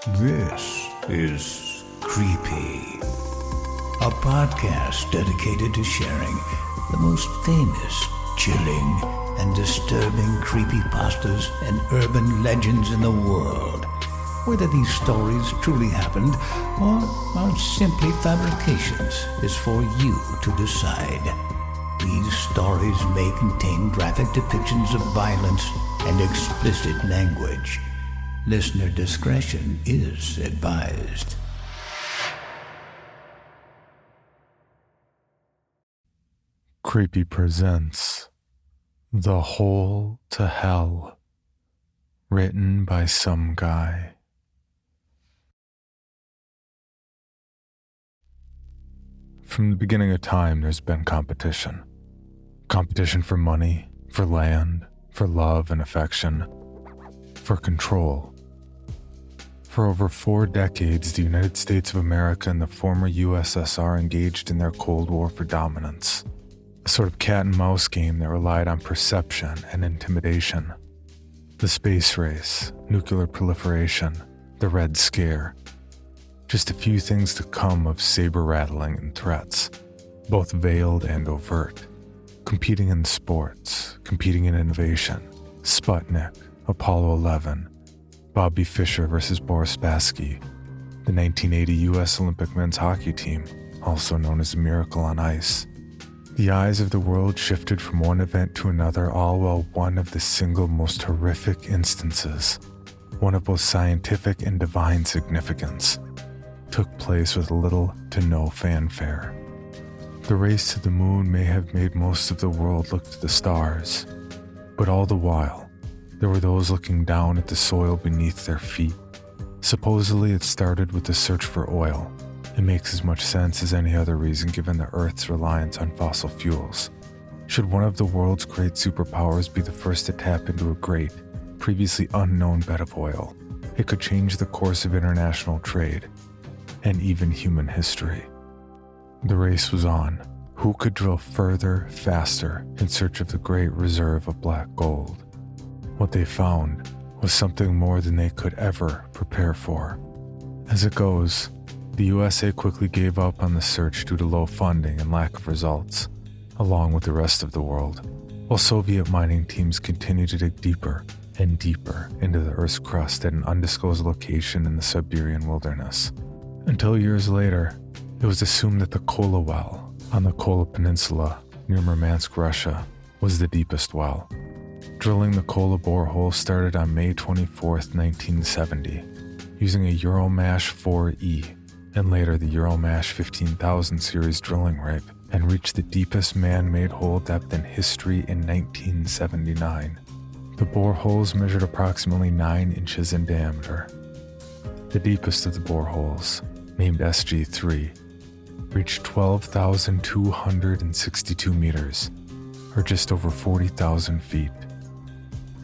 This is Creepy, a podcast dedicated to sharing the most famous, chilling, and disturbing creepypastas and urban legends in the world. Whether these stories truly happened or are simply fabrications is for you to decide. These stories may contain graphic depictions of violence and explicit language. Listener discretion is advised. Creepy presents The Hole to Hell, written by Sum Gigh. From the beginning of time, there's been competition. Competition for money, for land, for love and affection, for control. For over 4 decades, the United States of America and the former USSR engaged in their Cold War for dominance, a sort of cat-and-mouse game that relied on perception and intimidation. The space race, nuclear proliferation, the Red Scare. Just a few things to come of saber-rattling and threats, both veiled and overt. Competing in sports, competing in innovation, Sputnik, Apollo 11, Bobby Fischer versus Boris Spassky, the 1980 U.S. Olympic men's hockey team, also known as a Miracle on Ice. The eyes of the world shifted from one event to another, all while one of the single most horrific instances, one of both scientific and divine significance, took place with little to no fanfare. The race to the moon may have made most of the world look to the stars, but all the while, there were those looking down at the soil beneath their feet. Supposedly it started with the search for oil. It makes as much sense as any other reason given the Earth's reliance on fossil fuels. Should one of the world's great superpowers be the first to tap into a great, previously unknown bed of oil, it could change the course of international trade, and even human history. The race was on. Who could drill further, faster, in search of the great reserve of black gold? What they found was something more than they could ever prepare for. As it goes, the USA quickly gave up on the search due to low funding and lack of results, along with the rest of the world, while Soviet mining teams continued to dig deeper and deeper into the Earth's crust at an undisclosed location in the Siberian wilderness. Until years later, it was assumed that the Kola well on the Kola Peninsula near Murmansk, Russia, was the deepest well. Drilling the Kola borehole started on May 24, 1970, using a Euromash 4E and later the Euromash 15,000 series drilling rig, and reached the deepest man-made hole depth in history in 1979. The boreholes measured approximately 9 inches in diameter. The deepest of the boreholes, named SG3, reached 12,262 meters, or just over 40,000 feet.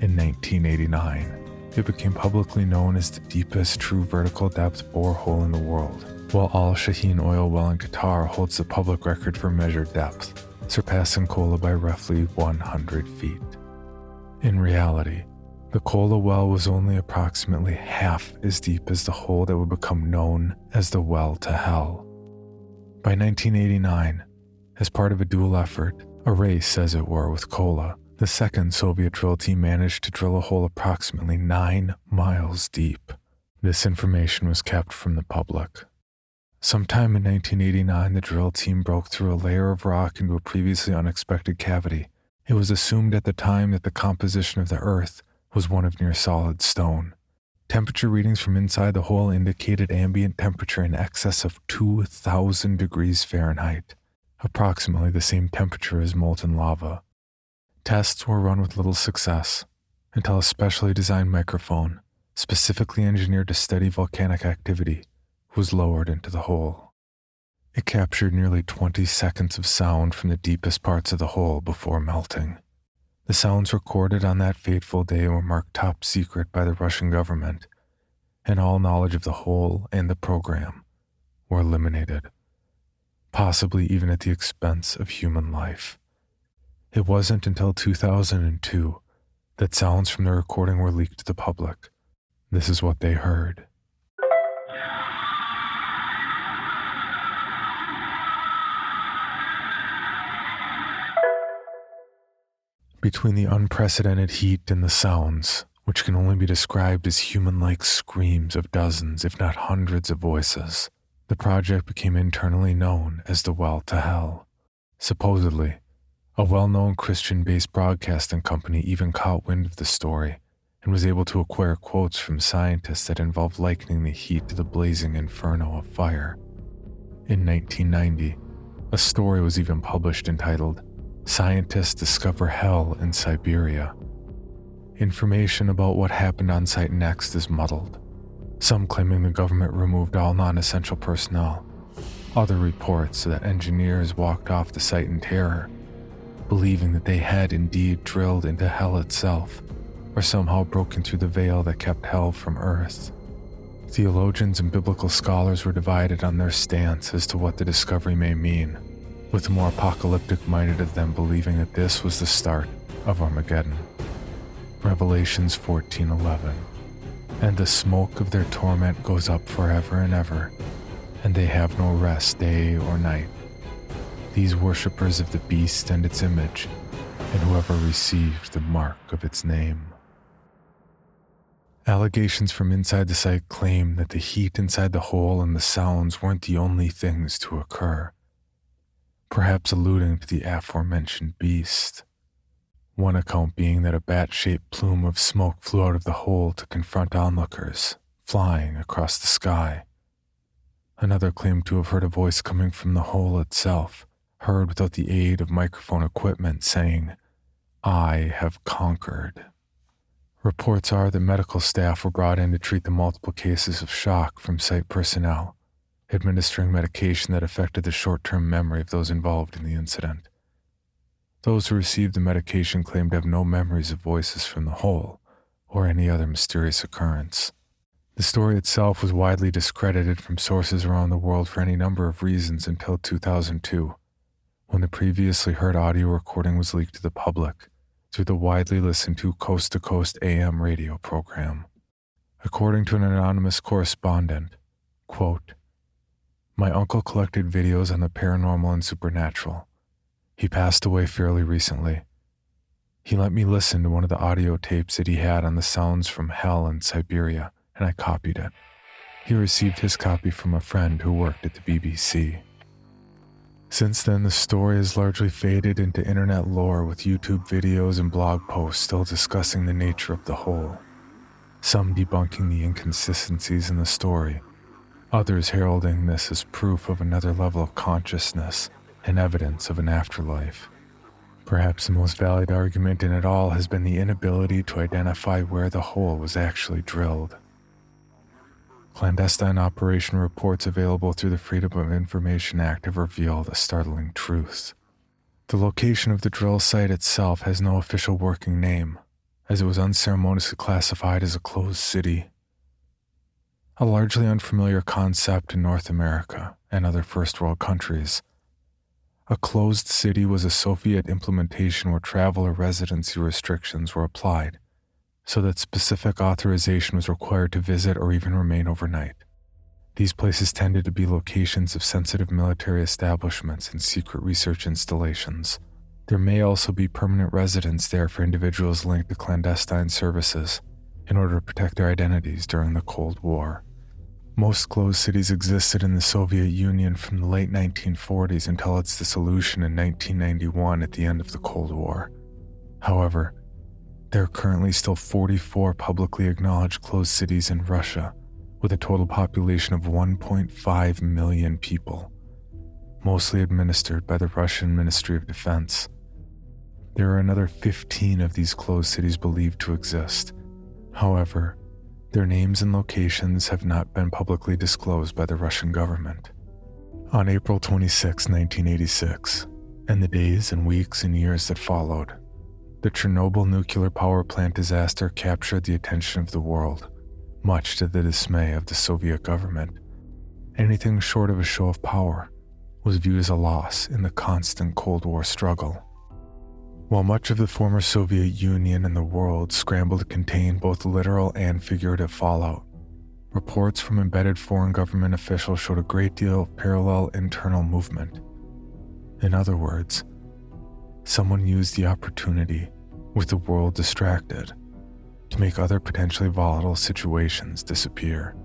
In 1989, it became publicly known as the deepest true vertical depth borehole in the world, while Al Shaheen oil well in Qatar holds the public record for measured depth, surpassing Kola by roughly 100 feet. In reality, the Kola well was only approximately half as deep as the hole that would become known as the Well to Hell. By 1989, as part of a dual effort, a race as it were with Kola, the second Soviet drill team managed to drill a hole approximately 9 miles deep. This information was kept from the public. Sometime in 1989, the drill team broke through a layer of rock into a previously unexpected cavity. It was assumed at the time that the composition of the Earth was one of near solid stone. Temperature readings from inside the hole indicated ambient temperature in excess of 2,000 degrees Fahrenheit, approximately the same temperature as molten lava. Tests were run with little success until a specially designed microphone, specifically engineered to study volcanic activity, was lowered into the hole. It captured nearly 20 seconds of sound from the deepest parts of the hole before melting. The sounds recorded on that fateful day were marked top secret by the Russian government, and all knowledge of the hole and the program were eliminated, possibly even at the expense of human life. It wasn't until 2002 that sounds from the recording were leaked to the public. This is what they heard. Between the unprecedented heat and the sounds, which can only be described as human-like screams of dozens, if not hundreds of voices, the project became internally known as the Well to Hell. Supposedly, a well-known Christian-based broadcasting company even caught wind of the story and was able to acquire quotes from scientists that involved likening the heat to the blazing inferno of fire. In 1990, a story was even published entitled, "Scientists Discover Hell in Siberia." Information about what happened on site next is muddled, some claiming the government removed all non-essential personnel, other reports that engineers walked off the site in terror, believing that they had indeed drilled into hell itself, or somehow broken through the veil that kept hell from earth. Theologians and biblical scholars were divided on their stance as to what the discovery may mean, with the more apocalyptic-minded of them believing that this was the start of Armageddon. Revelations 14:11. And the smoke of their torment goes up forever and ever, and they have no rest day or night. These worshippers of the beast and its image, and whoever received the mark of its name. Allegations from inside the site claim that the heat inside the hole and the sounds weren't the only things to occur, perhaps alluding to the aforementioned beast. One account being that a bat-shaped plume of smoke flew out of the hole to confront onlookers, flying across the sky. Another claimed to have heard a voice coming from the hole itself, heard without the aid of microphone equipment, saying, "I have conquered." Reports are that medical staff were brought in to treat the multiple cases of shock from site personnel, administering medication that affected the short-term memory of those involved in the incident. Those who received the medication claimed to have no memories of voices from the hole or any other mysterious occurrence. The story itself was widely discredited from sources around the world for any number of reasons until 2002, when the previously heard audio recording was leaked to the public through the widely listened to Coast to Coast AM radio program. According to an anonymous correspondent, quote, "My uncle collected videos on the paranormal and supernatural. He passed away fairly recently. He let me listen to one of the audio tapes that he had on the sounds from hell in Siberia, and I copied it. He received his copy from a friend who worked at the BBC." Since then, the story has largely faded into internet lore, with YouTube videos and blog posts still discussing the nature of the hole, some debunking the inconsistencies in the story, others heralding this as proof of another level of consciousness and evidence of an afterlife. Perhaps the most valid argument in it all has been the inability to identify where the hole was actually drilled. Clandestine operation reports available through the Freedom of Information Act have revealed a startling truth. The location of the drill site itself has no official working name, as it was unceremoniously classified as a closed city. A largely unfamiliar concept in North America and other first world countries. A closed city was a Soviet implementation where travel or residency restrictions were applied, so that specific authorization was required to visit or even remain overnight. These places tended to be locations of sensitive military establishments and secret research installations. There may also be permanent residence there for individuals linked to clandestine services in order to protect their identities during the Cold War. Most closed cities existed in the Soviet Union from the late 1940s until its dissolution in 1991 at the end of the Cold War. However, there are currently still 44 publicly acknowledged closed cities in Russia, with a total population of 1.5 million people, mostly administered by the Russian Ministry of Defense. There are another 15 of these closed cities believed to exist. However, their names and locations have not been publicly disclosed by the Russian government. On April 26, 1986, and the days and weeks and years that followed, the Chernobyl nuclear power plant disaster captured the attention of the world, much to the dismay of the Soviet government. Anything short of a show of power was viewed as a loss in the constant Cold War struggle. While much of the former Soviet Union and the world scrambled to contain both literal and figurative fallout, reports from embedded foreign government officials showed a great deal of parallel internal movement. In other words, someone used the opportunity with the world distracted, to make other potentially volatile situations disappear.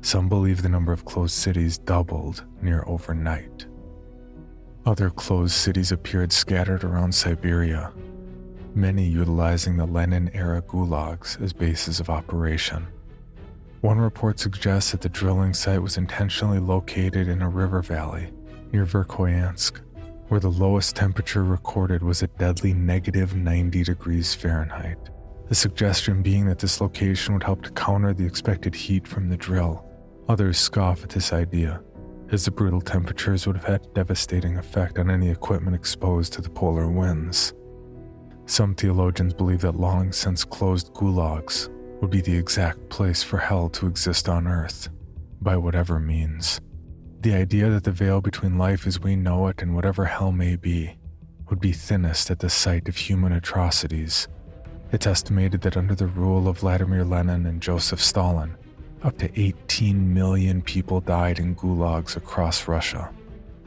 Some believe the number of closed cities doubled near overnight. Other closed cities appeared scattered around Siberia, many utilizing the Lenin-era gulags as bases of operation. One report suggests that the drilling site was intentionally located in a river valley near Verkhoyansk, where the lowest temperature recorded was a deadly negative 90 degrees Fahrenheit. The suggestion being that this location would help to counter the expected heat from the drill. Others scoff at this idea, as the brutal temperatures would have had a devastating effect on any equipment exposed to the polar winds. Some theologians believe that long since closed gulags would be the exact place for hell to exist on Earth, by whatever means. The idea that the veil between life as we know it and whatever hell may be would be thinnest at the site of human atrocities. It's estimated that under the rule of Vladimir Lenin and Joseph Stalin, up to 18 million people died in gulags across Russia.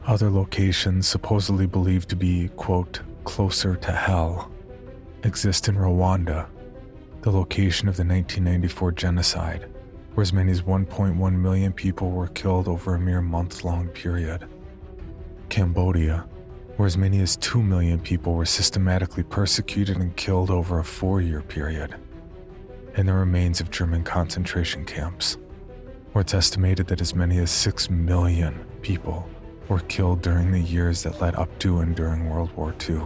Other locations supposedly believed to be, quote, closer to hell, exist in Rwanda, the location of the 1994 genocide, where as many as 1.1 million people were killed over a mere month-long period. Cambodia, where as many as 2 million people were systematically persecuted and killed over a 4-year period. And the remains of German concentration camps, where it's estimated that as many as 6 million people were killed during the years that led up to and during World War II.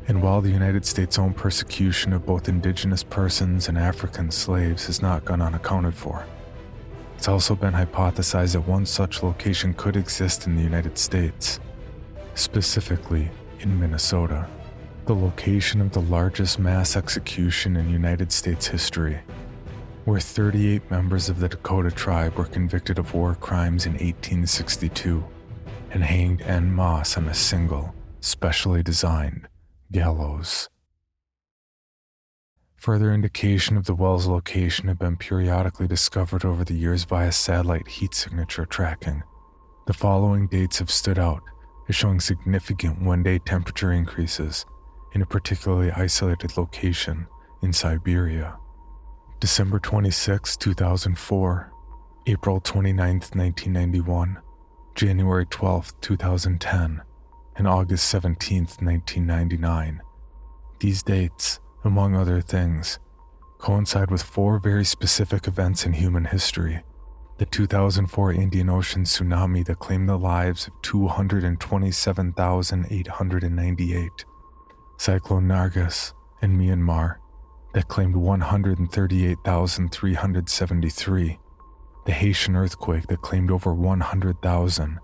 And while the United States' own persecution of both indigenous persons and African slaves has not gone unaccounted for, it's also been hypothesized that one such location could exist in the United States, specifically in Minnesota, the location of the largest mass execution in United States history, where 38 members of the Dakota tribe were convicted of war crimes in 1862 and hanged en masse on a single, specially designed gallows. Further indication of the well's location have been periodically discovered over the years via satellite heat signature tracking. The following dates have stood out as showing significant one-day temperature increases in a particularly isolated location in Siberia. December 26, 2004, April 29, 1991, January 12, 2010, and August 17, 1999. These dates, among other things, coincide with 4 very specific events in human history. The 2004 Indian Ocean tsunami that claimed the lives of 227,898, Cyclone Nargis in Myanmar that claimed 138,373, the Haitian earthquake that claimed over 100,000,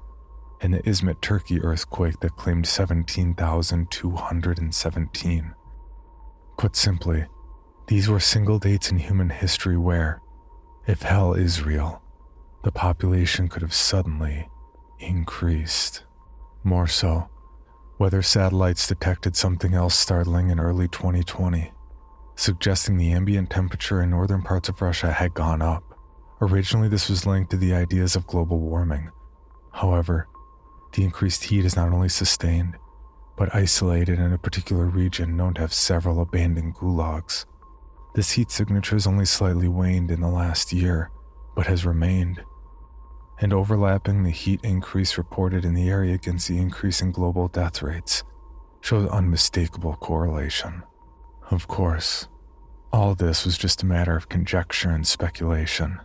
and the Izmit, Turkey earthquake that claimed 17,217. Put simply, these were single dates in human history where, if hell is real, the population could have suddenly increased. More so, weather satellites detected something else startling in early 2020, suggesting the ambient temperature in northern parts of Russia had gone up. Originally, this was linked to the ideas of global warming. However, the increased heat is not only sustained, but isolated in a particular region known to have several abandoned gulags. This heat signature has only slightly waned in the last year, but has remained. And overlapping the heat increase reported in the area against the increase in global death rates shows unmistakable correlation. Of course, all this was just a matter of conjecture and speculation.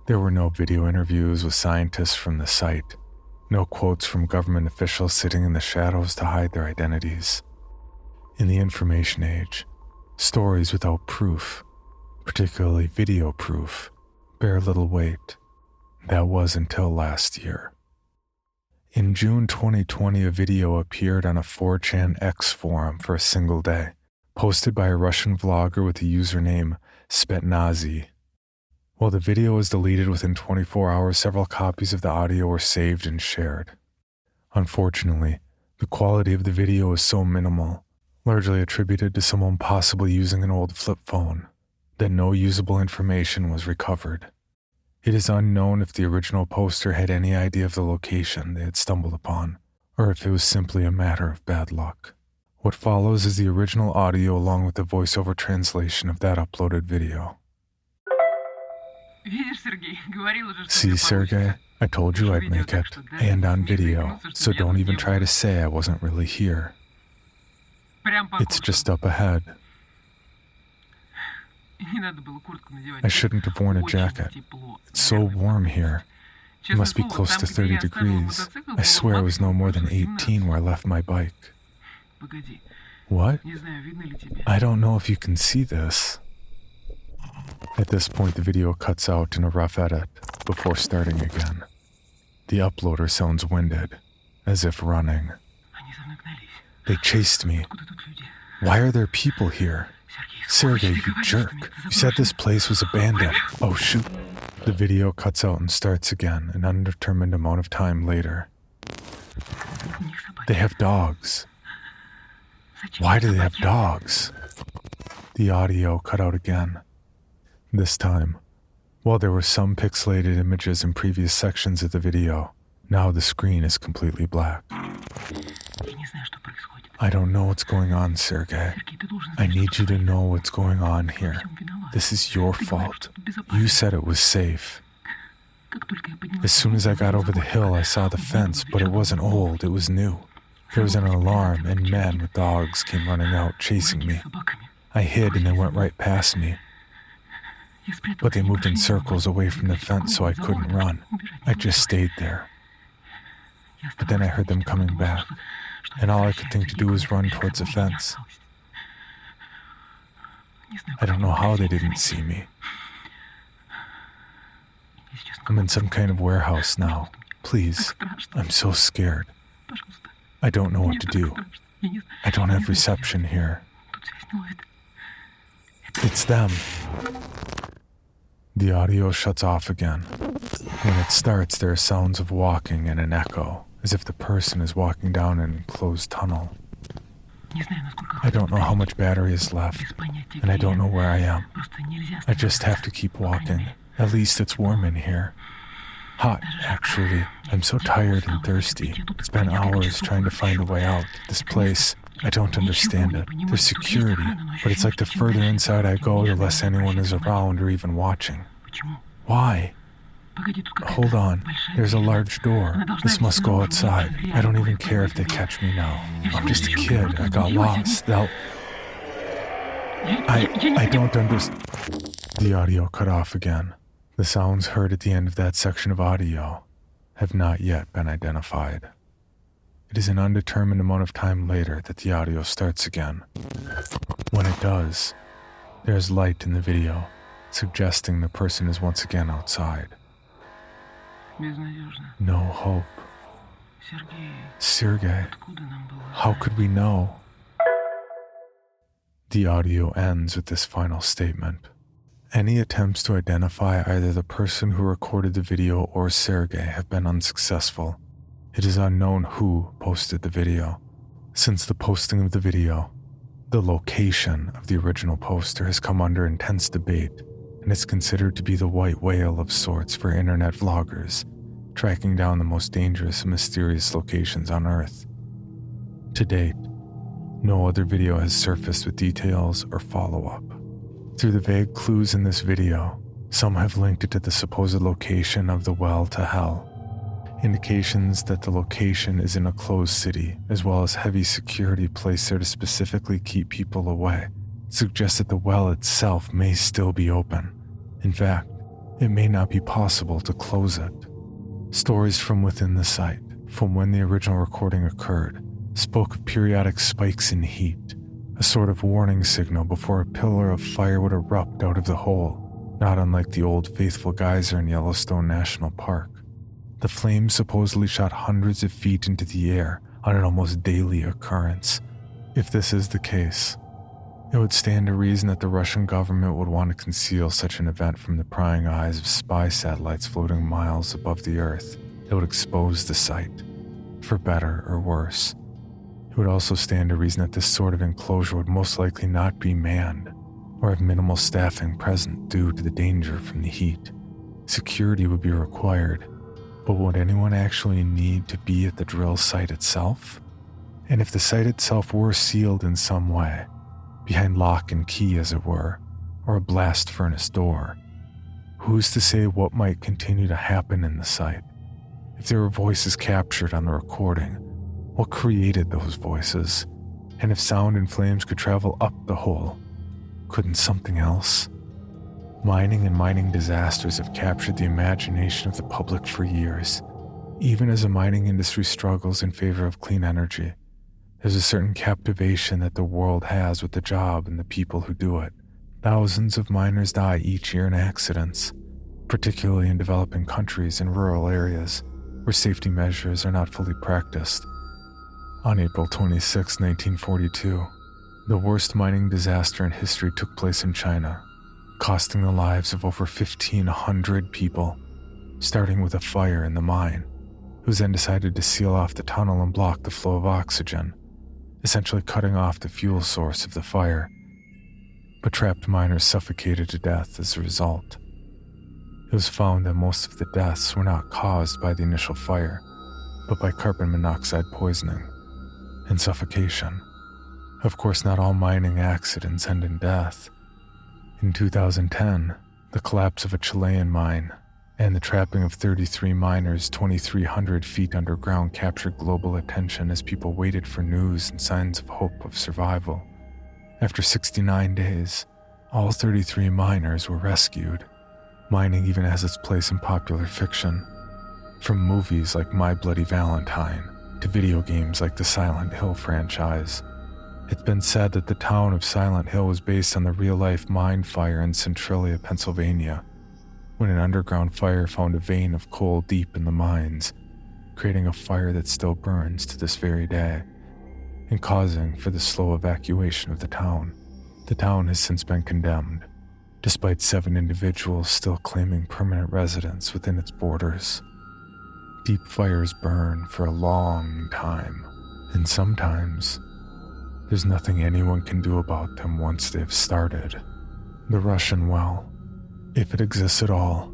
There were no video interviews with scientists from the site, no quotes from government officials sitting in the shadows to hide their identities. In the information age, stories without proof, particularly video proof, bear little weight. That was until last year. In June 2020, a video appeared on a 4chan X forum for a single day, posted by a Russian vlogger with the username Spetnazi. While the video was deleted within 24 hours, several copies of the audio were saved and shared. Unfortunately, the quality of the video is so minimal, largely attributed to someone possibly using an old flip phone, that no usable information was recovered. It is unknown if the original poster had any idea of the location they had stumbled upon, or if it was simply a matter of bad luck. What follows is the original audio along with the voiceover translation of that uploaded video. See, Sergey, I told you I'd make it, and on video, so don't even try to say I wasn't really here. It's just up ahead. I shouldn't have worn a jacket. It's so warm here. It must be close to 30 degrees. I swear it was no more than 18 where I left my bike. What? I don't know if you can see this. At this point, the video cuts out in a rough edit before starting again. The uploader sounds winded, as if running. They chased me. Why are there people here? Sergey, you jerk. You said this place was abandoned. Oh, shoot. The video cuts out and starts again, an undetermined amount of time later. They have dogs. Why do they have dogs? The audio cut out again. This time, while there were some pixelated images in previous sections of the video, now the screen is completely black. I don't know what's going on, Sergey. I need you to know what's going on here. This is your fault. You said it was safe. As soon as I got over the hill, I saw the fence, but it wasn't old, it was new. There was an alarm, and men with dogs came running out, chasing me. I hid, and they went right past me. But they moved in circles away from the fence, so I couldn't run. I just stayed there. But then I heard them coming back, and all I could think to do was run towards the fence. I don't know how they didn't see me. I'm in some kind of warehouse now. Please, I'm so scared. I don't know what to do. I don't have reception here. It's them. The audio shuts off again. When it starts, there are sounds of walking and an echo, as if the person is walking down an enclosed tunnel. I don't know how much battery is left, and I don't know where I am. I just have to keep walking. At least it's warm in here. Hot, actually. I'm so tired and thirsty. It's been hours trying to find a way out. This place, I don't understand it. There's security, but it's like the further inside I go, the less anyone is around or even watching. Why? Hold on. There's a large door. This must go outside. I don't even care if they catch me now. I'm just a kid. I got lost. I don't understand. The audio cut off again. The sounds heard at the end of that section of audio have not yet been identified. It is an undetermined amount of time later that the audio starts again. When it does, there is light in the video, suggesting the person is once again outside. No hope. Sergey, how could we know? The audio ends with this final statement. Any attempts to identify either the person who recorded the video or Sergey have been unsuccessful. It is unknown who posted the video. Since the posting of the video, the location of the original poster has come under intense debate and is considered to be the white whale of sorts for internet vloggers, tracking down the most dangerous and mysterious locations on Earth. To date, no other video has surfaced with details or follow-up. Through the vague clues in this video, some have linked it to the supposed location of the well to hell. Indications that the location is in a closed city, as well as heavy security placed there to specifically keep people away, suggest that the well itself may still be open. In fact, it may not be possible to close it. Stories from within the site, from when the original recording occurred, spoke of periodic spikes in heat, a sort of warning signal before a pillar of fire would erupt out of the hole, not unlike the old faithful geyser in Yellowstone National Park. The flames supposedly shot hundreds of feet into the air on an almost daily occurrence. If this is the case, it would stand to reason that the Russian government would want to conceal such an event from the prying eyes of spy satellites floating miles above the Earth that would expose the site, for better or worse. It would also stand to reason that this sort of enclosure would most likely not be manned or have minimal staffing present due to the danger from the heat. Security would be required, but would anyone actually need to be at the drill site itself? And if the site itself were sealed in some way, behind lock and key as it were, or a blast furnace door, who's to say what might continue to happen in the site? If there were voices captured on the recording, what created those voices? And if sound and flames could travel up the hole, couldn't something else? Mining and mining disasters have captured the imagination of the public for years. Even as the mining industry struggles in favor of clean energy, there's a certain captivation that the world has with the job and the people who do it. Thousands of miners die each year in accidents, particularly in developing countries and rural areas where safety measures are not fully practiced. On April 26, 1942, the worst mining disaster in history took place in China, costing the lives of over 1,500 people, starting with a fire in the mine. It was then decided to seal off the tunnel and block the flow of oxygen, essentially cutting off the fuel source of the fire. But trapped miners suffocated to death as a result. It was found that most of the deaths were not caused by the initial fire, but by carbon monoxide poisoning and suffocation. Of course, not all mining accidents end in death. In 2010, the collapse of a Chilean mine and the trapping of 33 miners 2,300 feet underground captured global attention as people waited for news and signs of hope of survival. After 69 days, all 33 miners were rescued. Mining even has its place in popular fiction, from movies like My Bloody Valentine to video games like the Silent Hill franchise. It's been said that the town of Silent Hill was based on the real-life mine fire in Centralia, Pennsylvania, when an underground fire found a vein of coal deep in the mines, creating a fire that still burns to this very day, and causing for the slow evacuation of the town. The town has since been condemned, despite 7 individuals still claiming permanent residence within its borders. Deep fires burn for a long time, and sometimes there's nothing anyone can do about them once they've started. The Russian well, if it exists at all,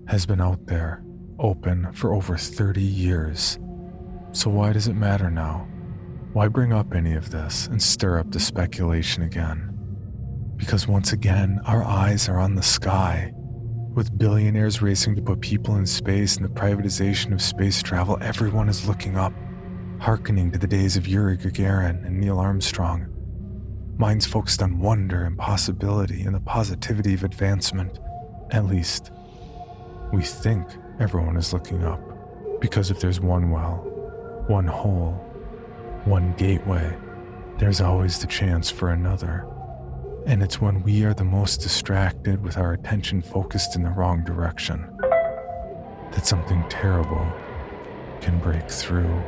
has been out there, open for over 30 years. So why does it matter now? Why bring up any of this and stir up the speculation again? Because once again, our eyes are on the sky. With billionaires racing to put people in space and the privatization of space travel, everyone is looking up, hearkening to the days of Yuri Gagarin and Neil Armstrong. Minds focused on wonder and possibility and the positivity of advancement. At least, we think everyone is looking up, because if there's one well, one hole, one gateway, there's always the chance for another. And it's when we are the most distracted with our attention focused in the wrong direction that something terrible can break through.